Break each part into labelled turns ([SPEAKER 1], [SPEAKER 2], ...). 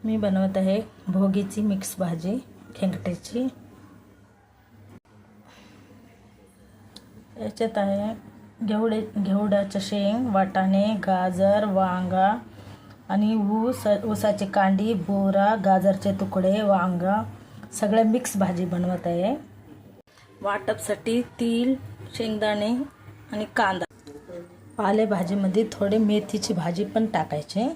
[SPEAKER 1] मी बनवत आहे भोगीची मिक्स भाजी खेंगट्याची। याच्यात आहे घेवड्याचं शेंग, वाटाणे, गाजर, वांगा आणि ऊसाची कांडी, बोरा, गाजरचे तुकडे, वांगा सगळे मिक्स भाजी बनवत आहे। वाटपसाठी तीळ, शेंगदाणे आणि कांदा। पालेभाजीमध्ये थोडे मेथीची भाजी पण टाकायची।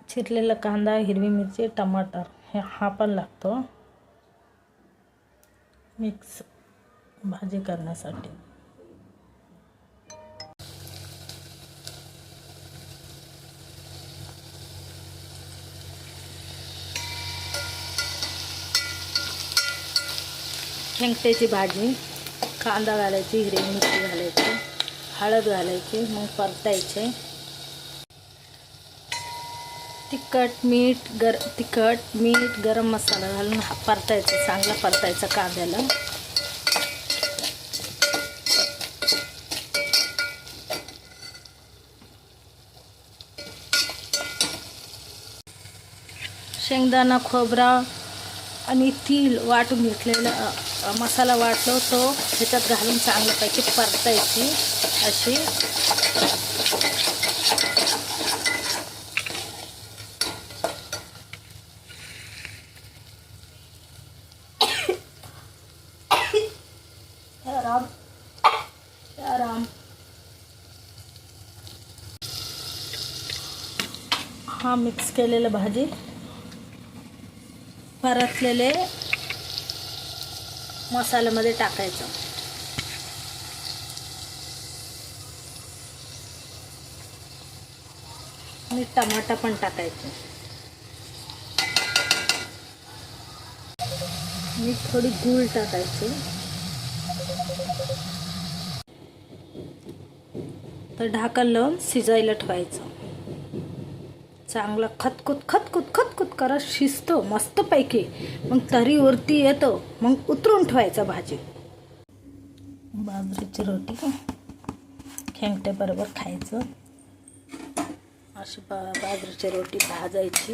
[SPEAKER 1] चिरलेला कांदा, हिरवी मिरची, टमाटर हा पण लागतो मिक्स भाजी करण्यासाठी। खेंगट्याची भाजी, कांदा घालायची, हिरवी मिरची घालायची, हळद घालायची, मग परतायचे। तिखट मीठ गरम मसाला घालून परतायचं, चांगलं परतायचं कांद्याला। शेंगदाणा, खोबरा आणि तीळ वाटून घेतलेला मसाला वाटलो तो ह्याच्यात घालून चांगल्यापैकी परतायची अशी। आराम हा मिक्स केलेला भाजी परतलेले मसाल्यामध्ये टाकायचं। आणि टमाटा पण टाकायचं। आणि थोडी गूळ टाकायची। तर ढाकण लावून शिजायला ठेवायचं। चांगला खतखुत करत शिजतो मस्तपैकी, मग तरी वरती येतो, मग उतरून ठेवायचा भाजी। बाजरीची रोटी खेंगट्याबरोबर खायचं। अशी बाजरीची रोटी भाजायची।